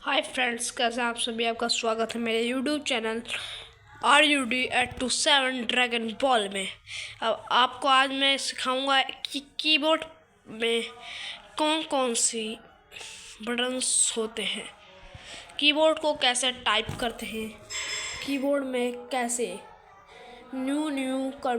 Hi friends, कैसे हैं आप सभी। आपका स्वागत है मेरे YouTube channel RUD827 dragon ball में। अब आपको आज मैं सिखाऊंगा कि कीबोर्ड में कौन कौन सी बटन्स होते हैं, कीबोर्ड को कैसे टाइप करते हैं, कीबोर्ड में कैसे न्यू कर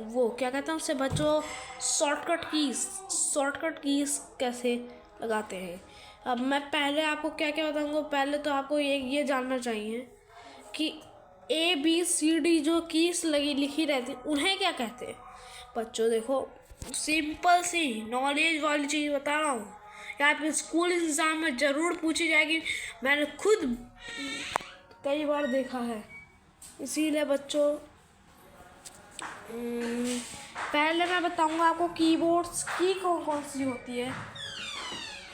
वो क्या कहते हैं उससे बच्चों, शॉर्टकट कीज कैसे लगाते हैं। अब मैं पहले आपको क्या क्या बताऊंगा। पहले तो आपको ये जानना चाहिए कि ABCD जो कीज लिखी रहती उन्हें क्या कहते हैं। बच्चों देखो, सिंपल सी नॉलेज वाली चीज़ बता रहा हूँ, या आपके स्कूल एग्ज़ाम में ज़रूर पूछी जाएगी। मैंने खुद कई बार देखा है, इसीलिए बच्चों पहले मैं बताऊंगा आपको कीबोर्ड्स की कौन कौन सी होती है।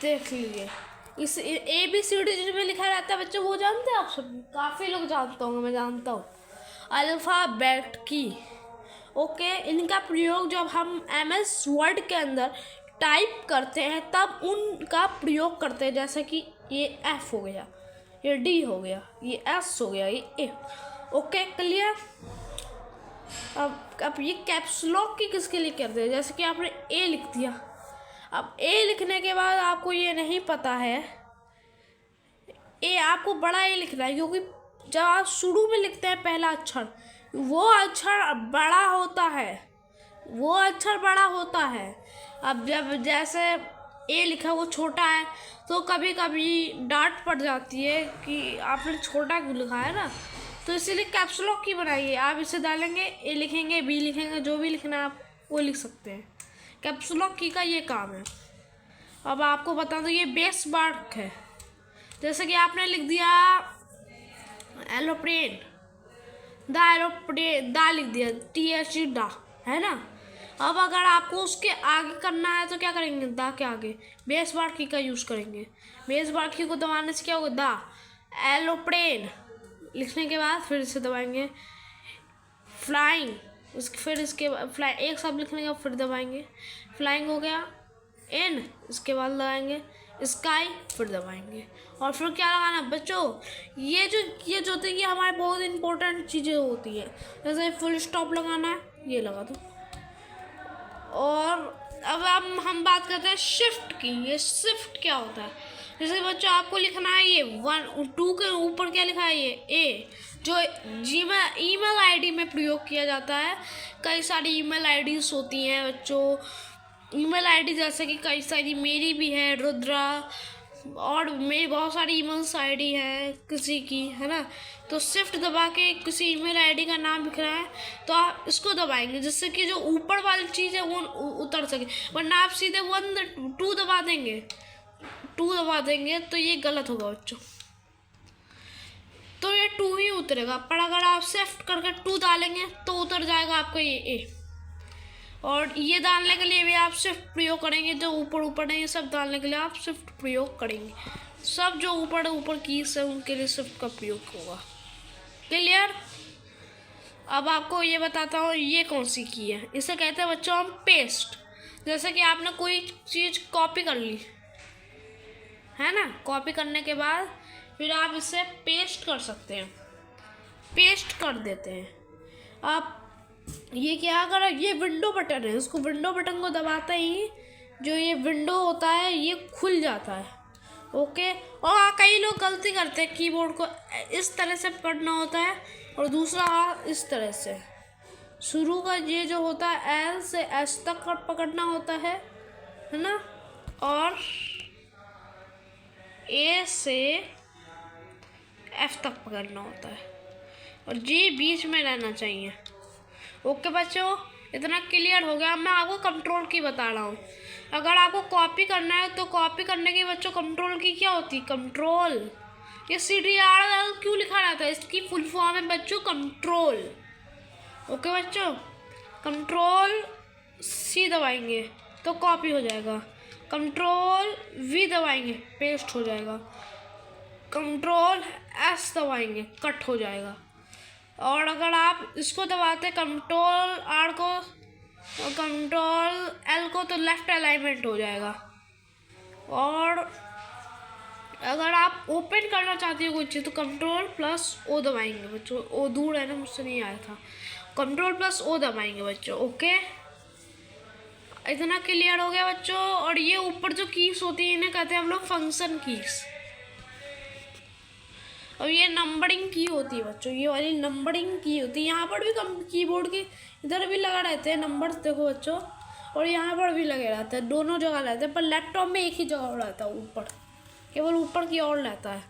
देख लीजिए, इस ABCD जिसमें लिखा रहता है बच्चों, वो जानते हैं आप सब, काफ़ी लोग जानते होंगे, मैं जानता हूँ। अल्फ़ाबेट की, ओके, इनका प्रयोग जब हम MS वर्ड के अंदर टाइप करते हैं तब उनका प्रयोग करते हैं। जैसे कि ये F हो गया, ये D हो गया, ये S हो गया, ये A। Okay, clear. अब ये कैप्स लॉक की किसके लिए करते हैं। जैसे कि आपने A लिख दिया, अब A लिखने के बाद आपको ये नहीं पता है, आपको बड़ा A लिखना है, क्योंकि जब आप शुरू में लिखते हैं पहला अक्षर, वो अक्षर बड़ा होता है, अब जब जैसे A लिखा वो छोटा है, तो कभी कभी डांट पड़ जाती है कि आपने छोटा क्यों लिखा है ना, तो इसीलिए कैप्स लॉक की बनाइए। आप इसे डालेंगे, A लिखेंगे, B लिखेंगे, जो भी लिखना है आप वो लिख सकते हैं। कैप्स लॉक की का ये काम है। अब आपको बता दो, ये बेस मार्क है। जैसे कि आपने लिख दिया एरोप्लेन, दा लिख दिया, TH डा, है ना। अब अगर आपको उसके आगे करना है तो क्या करेंगे, दा के आगे बेस बार की का यूज़ करेंगे। बेस बार की को दबाने से क्या होगा, दा एरोप्लेन लिखने के बाद फिर इसे दबाएंगे, फ्लाइंग, फिर इसके फ्लाई एक शब्द लिखने के बाद फिर दबाएंगे, फ्लाइंग हो गया, एन इसके बाद लगाएंगे, स्काई फिर दबाएंगे, और फिर क्या लगाना बच्चों, ये जो होती है ये हमारे बहुत इंपॉर्टेंट चीज़ें होती है। जैसे फुल स्टॉप लगाना है, ये लगा दो। और अब हम बात करते हैं शिफ्ट की। ये शिफ्ट क्या होता है, जैसे बच्चों आपको लिखना है ये 1 2 के ऊपर क्या लिखा है, ये A, जो ईमेल आईडी में प्रयोग किया जाता है। कई सारी ईमेल आईडीज होती हैं बच्चों, ईमेल आईडी जैसे कि कई सारी, मेरी भी है रुद्रा, और मेरी बहुत सारी ईमेल्स आईडी है किसी की, है ना। तो शिफ्ट दबा के किसी ईमेल आईडी का नाम लिख रहा है तो आप इसको दबाएंगे, जिससे कि जो ऊपर वाली चीज़ है वो उतर सके, वरना आप सीधे 1 2 दबा देंगे तो ये गलत होगा बच्चों, तो ये 2 ही उतरेगा। पर अगर आप शिफ्ट करके 2 डालेंगे तो उतर जाएगा आपका ये A। और ये डालने के लिए भी आप शिफ्ट प्रयोग करेंगे, जो ऊपर नहीं, सब डालने के लिए आप शिफ्ट प्रयोग करेंगे। सब जो ऊपर कीज है उनके लिए शिफ्ट का प्रयोग होगा। क्लियर। अब आपको ये बताता हूँ ये कौन सी की है, इसे कहते हैं बच्चों हम पेस्ट। जैसे कि आपने कोई चीज़ कॉपी कर ली है ना, कॉपी करने के बाद फिर आप इसे पेस्ट कर सकते हैं, पेस्ट कर देते हैं। आप ये क्या करा, ये विंडो बटन है, उसको विंडो बटन को दबाते ही जो ये विंडो होता है ये खुल जाता है। ओके, और कई लोग गलती करते हैं, कीबोर्ड को इस तरह से पकड़ना होता है और दूसरा हाथ इस तरह से, शुरू का ये जो होता है L से S तक पकड़ना होता है ना, और A से F तक पकड़ना होता है, और G बीच में रहना चाहिए। ओके बच्चों, इतना क्लियर हो गया। मैं आपको कंट्रोल की बता रहा हूँ। अगर आपको कॉपी करना है तो कॉपी करने की बच्चों कंट्रोल की क्या होती है, कंट्रोल। ये CTRL क्यों लिखा रहता है, इसकी फुल फॉर्म है बच्चों कंट्रोल। ओके बच्चों, कंट्रोल C दबाएंगे तो कॉपी हो जाएगा, कंट्रोल V दबाएंगे पेस्ट हो जाएगा, कंट्रोल S दबाएंगे कट हो जाएगा, और अगर आप इसको दबाते कंट्रोल R को और कंट्रोल L को तो लेफ्ट अलाइनमेंट हो जाएगा, और अगर आप ओपन करना चाहती हो कोई चीज़ तो कंट्रोल प्लस ओ दबाएंगे बच्चों। ओ दूर है ना, मुझसे नहीं आया था। कंट्रोल प्लस ओ दबाएंगे बच्चों। ओके, इतना क्लियर हो गया बच्चों। और ये ऊपर जो कीज होती है इन्हें कहते हैं हम लोग फंक्शन कीज। और ये नंबरिंग की होती है बच्चों, ये वाली नंबरिंग की होती है। यहाँ पर भी कीबोर्ड के इधर भी लगा रहते हैं नंबर्स, देखो बच्चों, और यहाँ पर भी लगे रहते हैं, दोनों जगह रहते हैं। पर लैपटॉप में एक ही जगह रहता है, ऊपर, केवल ऊपर की ओर रहता है।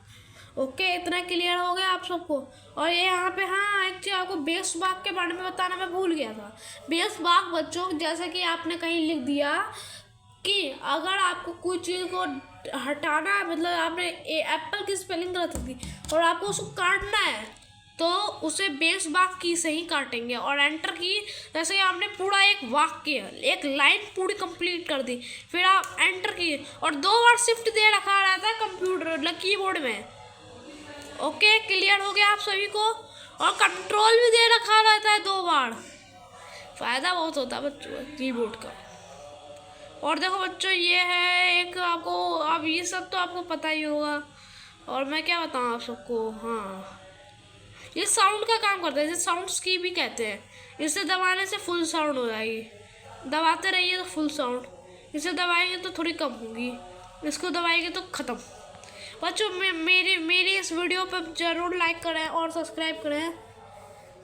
ओके, इतना क्लियर हो गया आप सबको। और ये यहाँ पे, हाँ एक चीज़ आपको बेस बाग के बारे में बताना मैं भूल गया था। बेस बाग बच्चों, जैसे कि आपने कहीं लिख दिया कि अगर आपको कोई चीज़ को हटाना है, मतलब आपने एप्पल की स्पेलिंग गलत थी और आपको उसको काटना है तो उसे बेस बाग की से ही काटेंगे। और एंटर की, जैसे कि आपने पूरा एक वाक्य, एक लाइन पूरी कंप्लीट कर दी, फिर आप एंटर की और 2 बार शिफ्ट दे रखा रहता है कंप्यूटर मतलब कीबोर्ड में। ओके, क्लियर हो गया आप सभी को। और कंट्रोल भी दे रखा रहता है 2 बार। फ़ायदा बहुत होता है बच्चों कीबोर्ड का। और देखो बच्चों, ये है एक, आपको अब ये सब तो आपको पता ही होगा। और मैं क्या बताऊँ आप सबको, हाँ ये साउंड का काम करता है, इसे साउंड्स की भी कहते हैं। इसे दबाने से फुल साउंड हो जाएगी, दबाते रहिए तो फुल साउंड, इसे दबाएंगे तो थोड़ी कम होगी, इसको दबाएंगे तो ख़त्म। बच्चों मेरी इस वीडियो पर ज़रूर लाइक करें और सब्सक्राइब करें।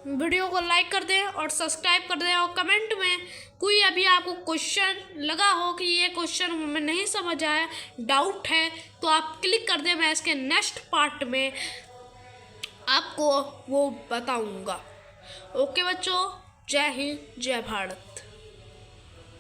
वीडियो को लाइक कर दें और सब्सक्राइब कर दें। और कमेंट में कोई अभी आपको क्वेश्चन लगा हो कि ये क्वेश्चन हमें नहीं समझ आया, डाउट है, तो आप क्लिक कर दें, मैं इसके नेक्स्ट पार्ट में आपको वो बताऊंगा। ओके बच्चों, जय हिंद, जय भारत।